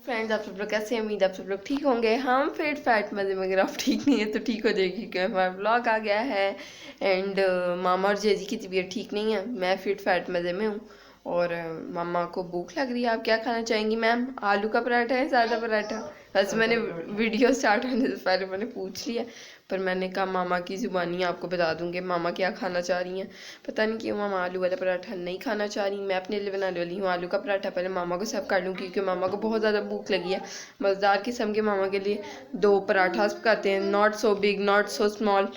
Friends, आप सब लोग कैसे हैं? उम्मीद आप सब लोग ठीक होंगे। हम फिट फैट मज़े में, अगर आप ठीक नहीं है तो ठीक हो जाएगी क्योंकि हमारा ब्लॉग आ गया है। एंड मामा और जेजी की तबीयत ठीक नहीं है, मैं फिट फैट मज़े में हूँ। और मामा को भूख लग रही है। आप क्या खाना चाहेंगी मैम? आलू का पराठा है, सादा पराठा? वैसे मैंने वीडियो स्टार्ट होने से पहले मैंने पूछ लिया, पर मैंने कहा मामा की ज़ुबानी आपको बता दूंगी मामा क्या खाना चाह रही हैं। पता नहीं क्यों मामा आलू वाला पराठा नहीं खाना चाह रही। मैं अपने लिए बनाने वाली हूँ आलू का पराठा। पहले मामा को सर्व कर लूँ क्योंकि मामा को बहुत ज़्यादा भूख लगी है। मज़ेदार किस्म के मामा के लिए 2 पराठा पकाते हैं, not so big not so small,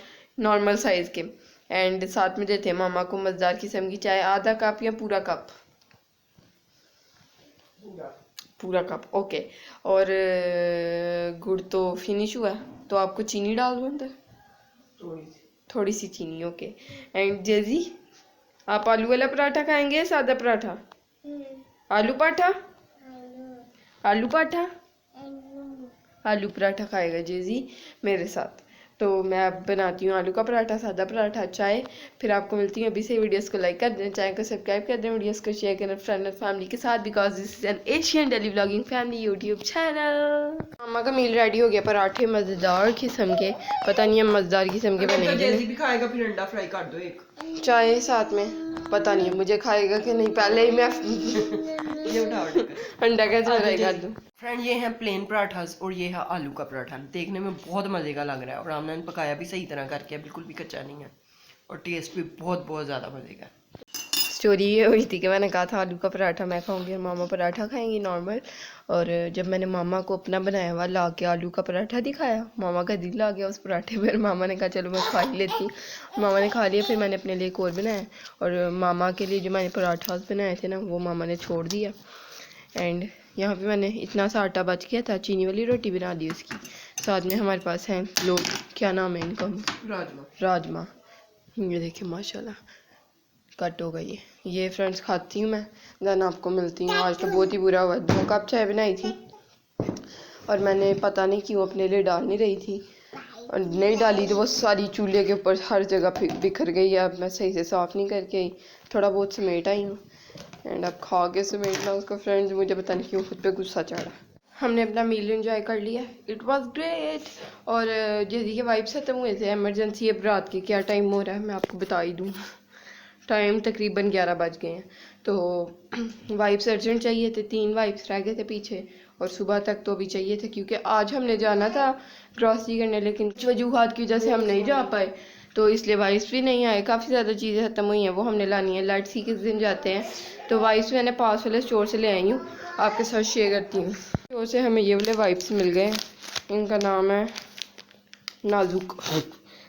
normal size के। एंड साथ में देते हैं मामा को मज़ेदार किस्म की चाय, आधा कप या पूरा कप? पूरा कप, ओके। और गुड़ तो फिनिश हुआ, तो आपको चीनी डाल दूँ अंदर? थोड़ी सी चीनी, ओके। एंड जेजी, आप आलू वाला पराठा खाएंगे या सादा पराठा? आलू पराठा? आलू पराठा? आलू पराठा खाएगा जेजी मेरे साथ। तो मैं अब बनाती हूँ आलू का पराठा, सादा पराठा, चाय। फिर आपको मिलती हूँ। अभी से वीडियोस को लाइक कर दें, चैनल को सब्सक्राइब कर दें, वीडियोस को शेयर करें फ्रेंड और फैमिली के साथ, because this is an Asian daily vlogging family YouTube channel. मामा का मील रेडी हो गया, पराठे मज़ेदार किस्म के। पता नहीं है मज़ेदार किस्म के बनेंगे। जेजी भी खाएगा, फिर अंडा फ्राई कर दो एक। चाय साथ में, पता नहीं मुझे खाएगा कि नहीं। पहले ही मैं ये उठाओ अंडा कैसे फ्राई कर दूँ। फ्रेंड, ये है प्लेन पराठास और ये है आलू का पराठा। देखने में बहुत मज़े का लग रहा है और हमने पकाया भी सही तरह करके है, बिल्कुल भी कच्चा नहीं है और टेस्ट भी बहुत बहुत ज़्यादा मज़े का। स्टोरी ये हुई थी कि मैंने कहा था आलू का पराठा मैं खाऊंगी और मामा पराठा खाएंगी नॉर्मल। और जब मैंने मामा को अपना बनाया हुआ ला के आलू का पराठा दिखाया, मामा का दिल आ गया उस पराठे पर। मामा ने कहा चलो मैं खा ही लेती हूँ। मामा ने खा लिया, फिर मैंने अपने लिए एक और बनाया और मामा के लिए जो मैंने पराठा बनाए थे ना, वो मामा ने छोड़ दिया। एंड यहाँ पे मैंने इतना सा आटा बच गया था, चीनी वाली रोटी बना दी उसकी। साथ में हमारे पास हैं लोग, क्या नाम है इनका? राजमा। ये देखिए माशाल्लाह कट हो गई है। ये फ्रेंड्स खाती हूँ मैं, देन आपको मिलती हूँ। आज तो बहुत ही बुरा हुआ, 2 कप चाय बनाई थी और मैंने पता नहीं क्यों अपने लिए डाल नहीं रही थी, और नहीं डाली तो वो सारी चूल्हे के ऊपर हर जगह बिखर गई है। अब मैं सही से साफ़ नहीं करके आई, थोड़ा बहुत समेट आई हूँ। एंड अब खा के समेटना उसको फ्रेंड्स, मुझे पता नहीं क्यों खुद पे गुस्सा चढ़ा। हमने अपना मील एंजॉय कर लिया, इट वाज ग्रेट। और जैसे कि वाइब्स खत्म हुए थे एमरजेंसी। अब रात के क्या टाइम हो रहा है मैं आपको बता ही दूँ, टाइम तकरीबन 11 बज गए हैं। तो वाइप्स अर्जेंट चाहिए थे, 3 वाइप्स रह गए थे पीछे, और सुबह तक तो अभी चाहिए थे क्योंकि आज हमने जाना था ग्रॉसरी करने, लेकिन कुछ वजूहात की वजह से हम नहीं जा पाए, तो इसलिए वाइप्स भी नहीं आए। काफ़ी ज़्यादा चीज़ें ख़त्म हुई हैं, वो हमने लानी है। लेट्स सी किस दिन जाते हैं। तो वाइप्स मैंने पास वाले स्टोर से ले आई हूँ, आपके साथ शेयर करती हूँ। स्टोर से हमें ये वाले वाइप्स मिल गए, इनका नाम है नाजुक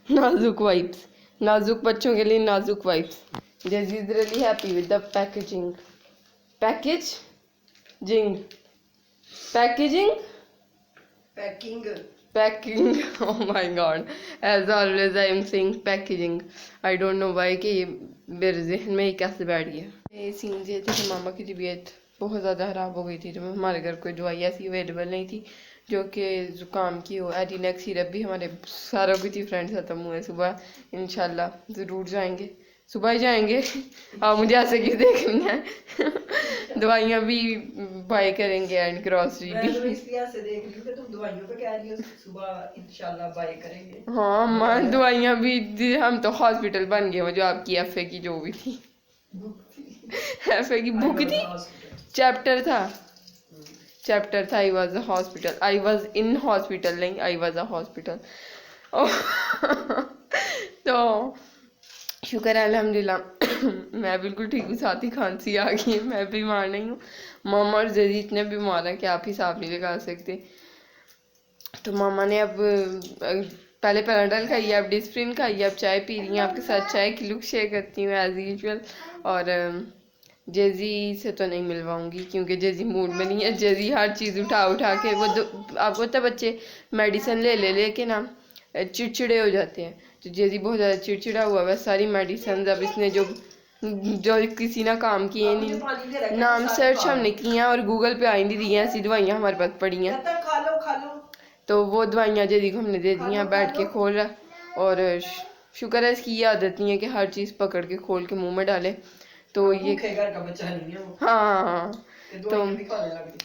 नाजुक वाइप्स, नाजुक बच्चों के लिए नाजुक wipes. Jazzy is really happy with the packaging. Packaging. Packaging? Packing. Oh my god. As always I am saying packaging. I don't know why कि ये मेरे जहन में ये कैसे बैठ गया। ये सीन ये थे कि मामा की तबीयत बहुत ज़्यादा ख़राब हो गई थी, तो हमारे घर कोई दवाई ऐसी अवेलेबल नहीं थी जो कि ज़ुकाम की हो। एडिनेक्स सिरप भी हमारे सारा कुछ ही फ्रेंड्स ख़त्म हुए। सुबह इंशाल्लाह ज़रूर जाएंगे, सुबह ही जाएंगे। आप मुझे ऐसे क्यों देख रही हैं? दवाइयाँ भी बाय करेंगे एंड ग्रॉसरी भी। ऐसे देख रही हूँ कि तुम दवाइयों पे कह रही हो, सुबह इंशाल्लाह बाय करेंगे। हाँ माँ, दवाइयाँ भी, हम तो हॉस्पिटल बन गए। वो जो आपकी एफए की जो भी थी, एफए की बुक थी, चैप्टर था, I was a hospital, I was in hospital, नहीं आई वॉज अ हॉस्पिटल। तो शुक्र है अल्हम्दुलिल्लाह मैं बिल्कुल ठीक हूँ। साथ ही खांसी आ गई है, मैं बीमार नहीं हूँ। मामा और जजी इतने बीमार हैं कि आप हिसाब नहीं लगा सकते। तो मामा ने अब पहले पैराडल खाई है, अब डिस्प्रिन खाई है, अब चाय पी रही हैं। आपके साथ चाय की लुक शेयर करती हूँ एज यूजुअल। और जेजी से तो नहीं मिलवाऊंगी क्योंकि जेजी मूड में नहीं है। जेजी हर चीज़ उठा उठा के, वो आपको पता बच्चे मेडिसिन ले के ना चिड़चिड़े हो जाते हैं, तो जेजी बहुत ज़्यादा चिड़चिड़ा हुआ है। सारी मेडिसिन अब इसने जो किसी ना काम किए नहीं, नाम सर्च हमने किया और गूगल पे आई नहीं रही हैं, ऐसी दवाइयाँ हमारे पास पड़ी हैं। तो वो दवाइयाँ जेजी को हमने दे दी हैं, बैठ के खोल रहा। और शुक्र है इसकी ये आदत नहीं है कि हर चीज़ पकड़ के खोल के मुंह में डाले। तो ये घर का बच्चा नहीं है वो। हाँ, तो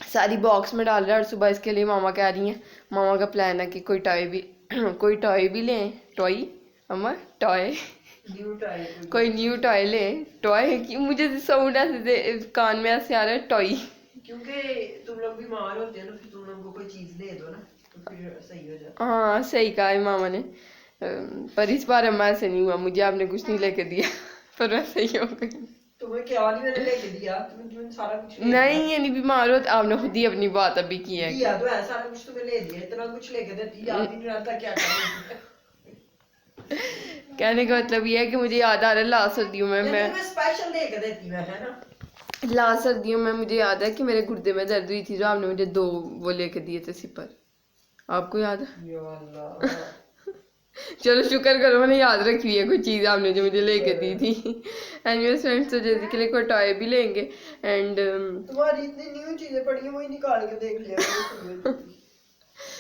सारी बॉक्स में डाल रहा है और सुबह इसके लिए मामा कह रही हैं, मामा का प्लान है कि कोई टॉय भी लें, टॉय अम्मा टॉय कोई न्यू टॉय लें। टॉय की मुझे साउंड ऐसे कान में ऐसे आ रहा है टॉय, क्योंकि तुम लोग बीमार होते हैं ना, फिर तुम लोग को कोई चीज दे दो ना तो फिर सही हो जाता। हाँ सही कहा है मामा ने, पर इस बार अम्मा ऐसे नहीं हुआ, मुझे आपने कुछ नहीं लेके दिया पर मैं सही हो गई। तुम्हें क्या नहीं मैंने लेके दिया, तुम्हें सारा कुछ नहीं ये नहीं बीमार हो, आपने खुद ही अपनी बात अभी की है दिया तो है, सारा कुछ तुम्हें ले दिया, इतना कुछ लेके देती, याद ही नहीं रहता क्या करूं। कहने का मतलब ये है कि मुझे याद आ रहा है लास्ट सर्दियों में मैं स्पेशल लेके देती मैं, है ना। लास्ट सर्दियों में मुझे याद है कि मेरे गुर्दे में दर्द हुई थी, जो आपने मुझे 2 वो लेके दिए थे सिपर, आपको याद है? या अल्लाह। चलो शुक्र करो मैंने याद रखी है कोई चीज़ आपने जो मुझे लेके दी थी। एनीवेज फ्रेंड्स, तो जैसे के लिए कोई टॉय भी लेंगे एंड तुम्हारी इतनी न्यू चीजें पड़ी हैं वही निकाल के देख लिया।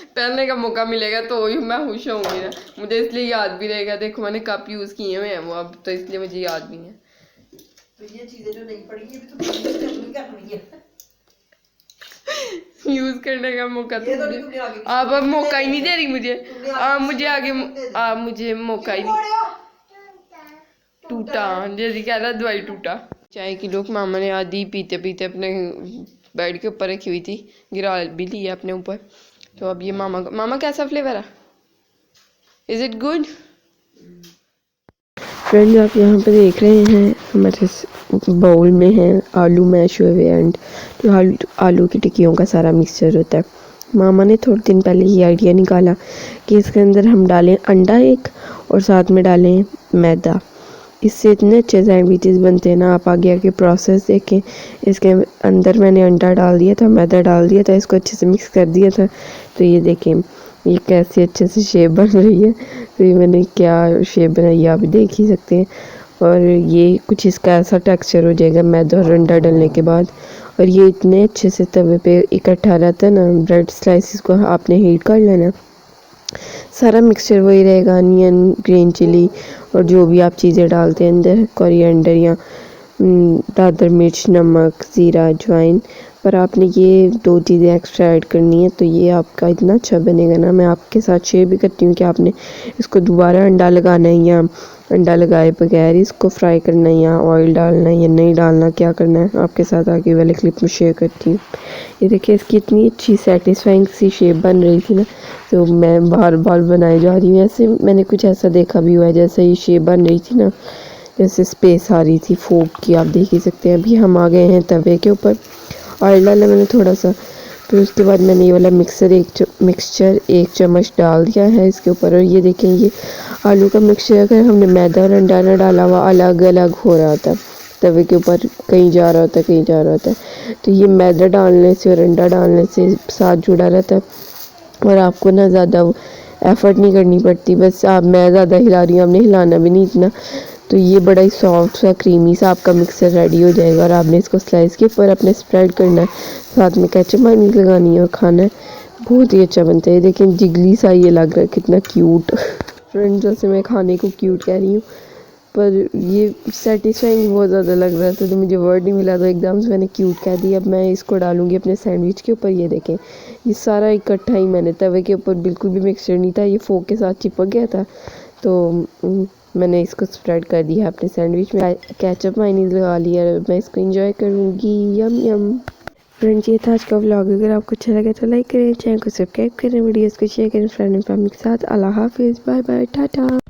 पहनने का मौका मिलेगा तो ही मैं खुश होंगी ना, मुझे इसलिए याद भी रहेगा। देखो मैंने कप यूज़ किए हुए हैं वो अब, तो इसलिए मुझे याद भी है। तो ये चीजें जो नहीं पड़ी ये भी तो करनी है। यूज करने का मौका ये तो तो मुझे तुमने आगे आप अब मौका ही नहीं दे रही मुझे, तुमने आप मुझे आगे आप मुझे मौका ही नहीं, टूटा जैसे कह रहा दवाई टूटा। चाय की लोग मामा ने आधी पीते पीते अपने बेड के ऊपर रखी हुई थी, गिरा भी लिया अपने ऊपर। तो अब ये मामा कैसा फ्लेवर है, इज इट गुड? फ्रेंड्स आप यहाँ पे देख रहे हैं हमारे बाउल में है आलू मैश हुए हुए एंड जो आलू की टिक्कियों का सारा मिक्सचर होता है। मामा ने थोड़े दिन पहले ये आइडिया निकाला कि इसके अंदर हम डालें अंडा एक और साथ में डालें मैदा, इससे इतने अच्छे सैंडविचेस बनते हैं ना। आप आगे आगे प्रोसेस देखें। इसके अंदर मैंने अंडा डाल दिया था, मैदा डाल दिया था, इसको अच्छे से मिक्स कर दिया था। तो ये देखें ये कैसे अच्छे से शेप बन रही है। तो ये मैंने क्या शेप बनाई है आप देख ही सकते हैं। और ये कुछ इसका ऐसा टेक्सचर हो जाएगा मैदा और अंडा डालने के बाद, और ये इतने अच्छे से तवे पे इकट्ठा रहता है ना। ब्रेड स्लाइसिस को आपने हीट कर लेना, सारा मिक्सचर वही रहेगा, अनियन, ग्रीन चिली और जो भी आप चीज़ें डालते हैं अंदर, कोरिएंडर या दादर मिर्च, नमक, ज़ीरा, अजवाइन, पर आपने ये 2 चीज़ें एक्स्ट्रा ऐड करनी है। तो ये आपका इतना अच्छा बनेगा ना। मैं आपके साथ शेयर भी करती हूँ कि आपने इसको दोबारा अंडा लगाना है या अंडा लगाए बगैर इसको फ्राई करना है या ऑयल डालना है या नहीं डालना, क्या करना है आपके साथ आगे वाले क्लिप में शेयर करती हूँ। ये देखिए इसकी इतनी अच्छी सेटिस्फाइंग सी शेप बन रही थी ना, तो मैं बार बार बनाई जा रही हूँ। ऐसे मैंने कुछ ऐसा देखा भी हुआ है, जैसे ये शेप बन रही थी ना, जैसे स्पेस आ रही थी फोक की, आप देख ही सकते हैं। अभी हम आ गए हैं तवे के ऊपर, ऑयल डाला मैंने थोड़ा सा, फिर उसके बाद मैंने ये वाला मिक्सचर 1 चम्मच डाल दिया है इसके ऊपर। और ये देखें ये आलू का मिक्सचर अगर हमने मैदा और अंडा ना डाला हुआ अलग अलग हो रहा था तवे के ऊपर, कहीं जा रहा होता कहीं जा रहा होता। तो ये मैदा डालने से और अंडा डालने से साथ जुड़ा रहता है और आपको ना ज़्यादा एफर्ट नहीं करनी पड़ती, बस आप मैं ज़्यादा हिला रही हूँ, आपने हिलाना भी नहीं इतना। तो ये बड़ा ही सॉफ्ट सा क्रीमी सा आपका मिक्सर रेडी हो जाएगा और आपने इसको स्लाइस के ऊपर अपने स्प्रेड करना है, साथ में केचप मायोनीज लगानी है और खाना है। बहुत ही अच्छा बनता है। देखें जिगली सा ये लग रहा है, कितना क्यूट। फ्रेंड्स जैसे मैं खाने को क्यूट कह रही हूँ पर ये सेटिस्फाइंग बहुत ज़्यादा लग रहा था, तो मुझे वर्ड नहीं मिला, तो एकदम से मैंने क्यूट कह दिया। अब मैं इसको डालूंगी अपने सैंडविच के ऊपर। ये देखें ये सारा इकट्ठा ही मैंने तवे के ऊपर, बिल्कुल भी मिक्सचर नहीं था, ये फोक के साथ चिपक गया था। तो मैंने इसको स्प्रेड कर दिया अपने सैंडविच में, केचप मायोनीज लगा लिया। मैं इसको एंजॉय करूँगी, यम यम। फ्रेंड्स ये था आज का व्लॉग। अगर आपको अच्छा लगे तो लाइक करें, चैनल को सब्सक्राइब करें, वीडियोस को शेयर करें फ्रेंड एंड फैमिली के साथ। अल्लाह हाफिज़, बाय बाय, टाटा।